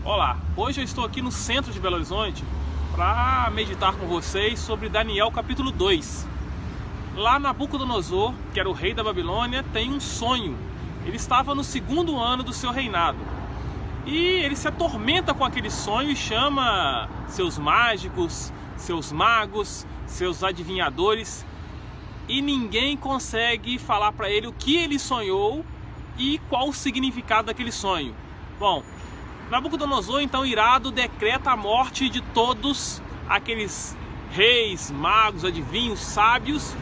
Olá, hoje eu estou aqui no centro de Belo Horizonte para meditar com vocês sobre Daniel capítulo 2. Lá Nabucodonosor, que era o rei da Babilônia, tem um sonho. Ele estava no 2º ano do seu reinado. E ele se atormenta com aquele sonho e chama seus mágicos, seus magos, seus adivinhadores. E ninguém consegue falar para ele o que ele sonhou e qual o significado daquele sonho. Bom, Nabucodonosor, então irado, decreta a morte de todos aqueles reis, magos, adivinhos, sábios,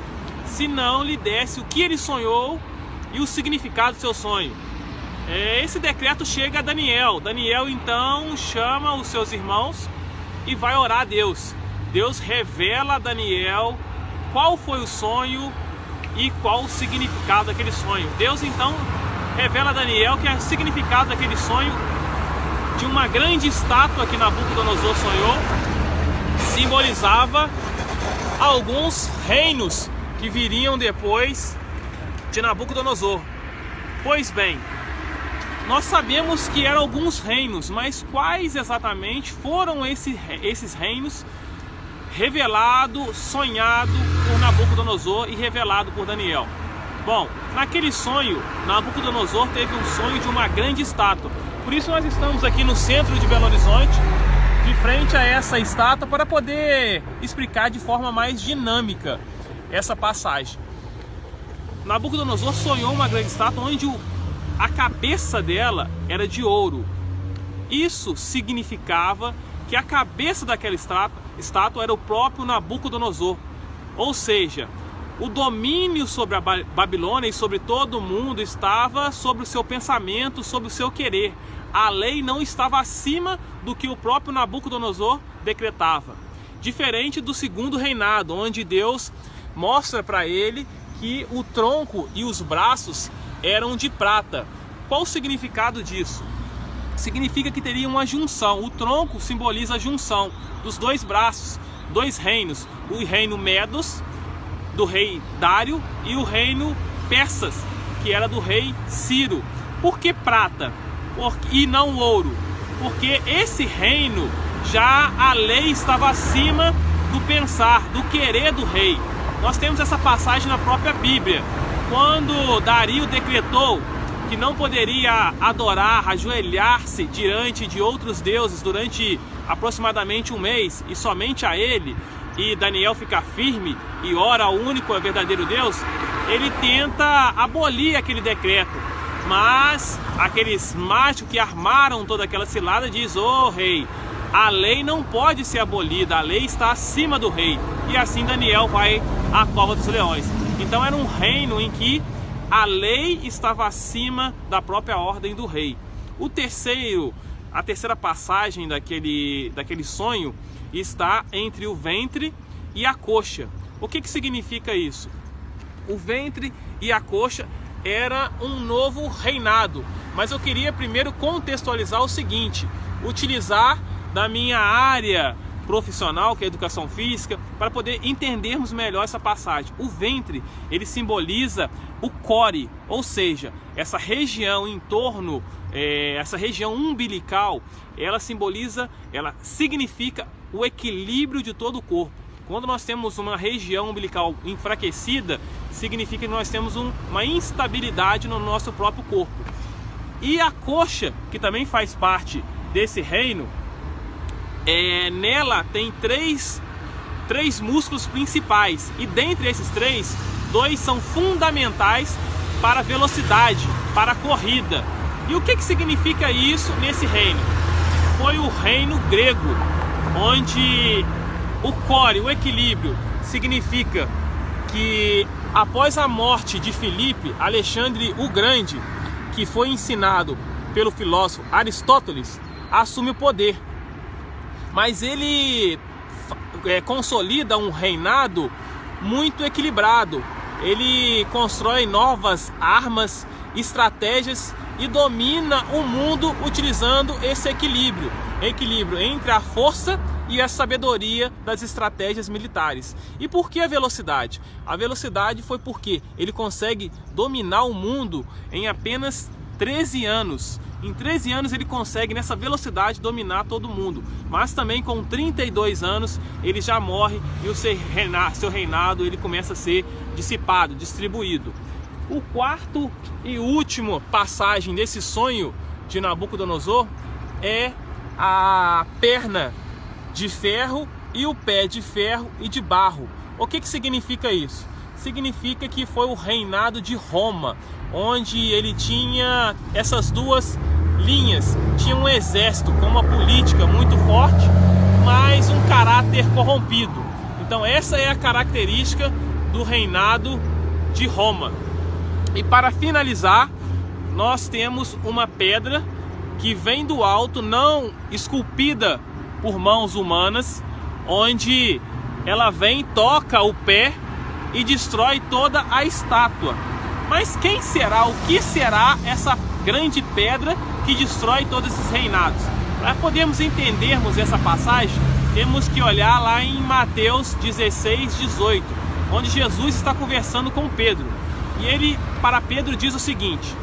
se não lhe desse o que ele sonhou e o significado do seu sonho. Esse decreto chega a Daniel. Daniel então chama os seus irmãos e vai orar a Deus. Deus revela a Daniel qual foi o sonho e qual o significado daquele sonho. Deus então revela a Daniel que o significado daquele sonho de uma grande estátua que Nabucodonosor sonhou simbolizava alguns reinos que viriam depois de Nabucodonosor. Pois bem, nós sabemos que eram alguns reinos, mas quais exatamente foram esses reinos revelado, sonhado por Nabucodonosor e revelado por Daniel? Bom, naquele sonho, Nabucodonosor teve um sonho de uma grande estátua. Por isso nós estamos aqui no centro de Belo Horizonte, de frente a essa estátua, para poder explicar de forma mais dinâmica essa passagem. Nabucodonosor sonhou uma grande estátua onde a cabeça dela era de ouro. Isso significava que a cabeça daquela estátua era o próprio Nabucodonosor. Ou seja, o domínio sobre a Babilônia e sobre todo o mundo estava sobre o seu pensamento, sobre o seu querer. A lei não estava acima do que o próprio Nabucodonosor decretava. Diferente do 2º reinado, onde Deus mostra para ele que o tronco e os braços eram de prata. Qual o significado disso? Significa que teria uma junção. O tronco simboliza a junção dos dois braços, dois reinos. O reino Medos, do rei Dário, e o reino Persas, que era do rei Ciro. Por que prata e não ouro? Porque esse reino, já a lei estava acima do pensar, do querer do rei. Nós temos essa passagem na própria Bíblia, quando Dario decretou que não poderia adorar, ajoelhar-se diante de outros deuses durante aproximadamente um mês, e somente a ele, e Daniel fica firme e ora ao único e verdadeiro Deus. Ele tenta abolir aquele decreto, mas aqueles mágicos que armaram toda aquela cilada diz: "Ô rei, a lei não pode ser abolida, a lei está acima do rei." E assim Daniel vai à cova dos leões. Então era um reino em que a lei estava acima da própria ordem do rei. A terceira passagem daquele sonho está entre o ventre e a coxa. O que significa isso? O ventre e a coxa era um novo reinado. Mas eu queria primeiro contextualizar o seguinte, utilizar da minha área profissional, que é a educação física, para poder entendermos melhor essa passagem. O ventre, ele simboliza o core, ou seja, essa região em torno, essa região umbilical, ela significa o equilíbrio de todo o corpo. Quando nós temos uma região umbilical enfraquecida, significa que nós temos uma instabilidade no nosso próprio corpo. E a coxa, que também faz parte desse reino, nela tem três músculos principais, e dentre esses três, 2 são fundamentais para a velocidade, para a corrida. E o que significa isso nesse reino? Foi o reino grego, onde o core, o equilíbrio, significa que após a morte de Filipe, Alexandre o Grande, que foi ensinado pelo filósofo Aristóteles, assume o poder. Mas ele consolida um reinado muito equilibrado. Ele constrói novas armas, estratégias e domina o mundo utilizando esse equilíbrio entre a força e a sabedoria das estratégias militares. E por que a velocidade? A velocidade foi porque ele consegue dominar o mundo em apenas 13 anos. Em 13 anos ele consegue nessa velocidade dominar todo mundo, mas também com 32 anos ele já morre e o seu reinado ele começa a ser dissipado, distribuído. O quarto e último passagem desse sonho de Nabucodonosor é a perna de ferro e o pé de ferro e de barro. O que significa isso? Significa que foi o reinado de Roma, onde ele tinha essas duas linhas. Tinha um exército com uma política muito forte, mas um caráter corrompido. Então essa é a característica do reinado de Roma. E para finalizar, nós temos uma pedra que vem do alto, não esculpida por mãos humanas, onde ela vem, toca o pé e destrói toda a estátua. Mas quem será, o que será essa grande pedra que destrói todos esses reinados? Para podermos entendermos essa passagem, temos que olhar lá em Mateus 16, 18, onde Jesus está conversando com Pedro. E ele, para Pedro, diz o seguinte: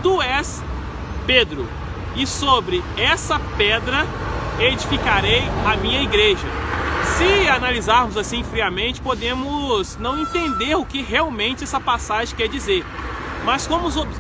tu és Pedro, e sobre essa pedra edificarei a minha igreja. Se analisarmos assim friamente, podemos não entender o que realmente essa passagem quer dizer. Mas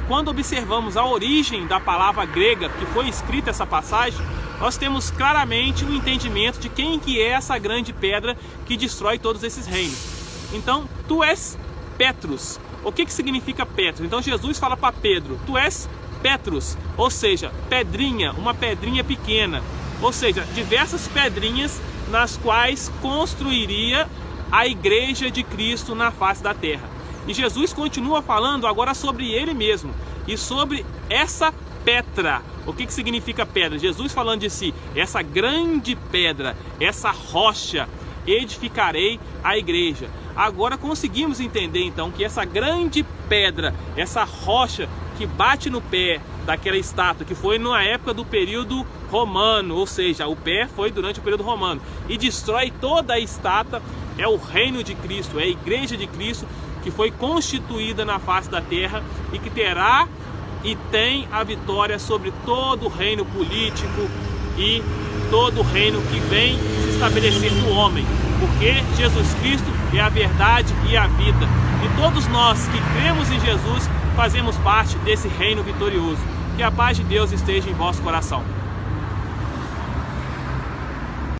quando observamos a origem da palavra grega que foi escrita essa passagem, nós temos claramente um entendimento de quem que é essa grande pedra que destrói todos esses reinos. Então, tu és Petrus. O que significa Petrus? Então Jesus fala para Pedro: tu és Petrus, ou seja, pedrinha, uma pedrinha pequena, ou seja, diversas pedrinhas nas quais construiria a igreja de Cristo na face da terra. E Jesus continua falando agora sobre ele mesmo e sobre essa pedra. O que significa pedra? Jesus falando de si: essa grande pedra, essa rocha, edificarei a igreja. Agora conseguimos entender então que essa grande pedra, essa rocha que bate no pé daquela estátua, que foi na época do período romano, ou seja, o pé foi durante o período romano, e destrói toda a estátua, é o reino de Cristo, é a igreja de Cristo, que foi constituída na face da terra e que terá e tem a vitória sobre todo o reino político e todo o reino que vem se estabelecer no homem, porque Jesus Cristo é a verdade e a vida, e todos nós que cremos em Jesus fazemos parte desse reino vitorioso. Que a paz de Deus esteja em vosso coração.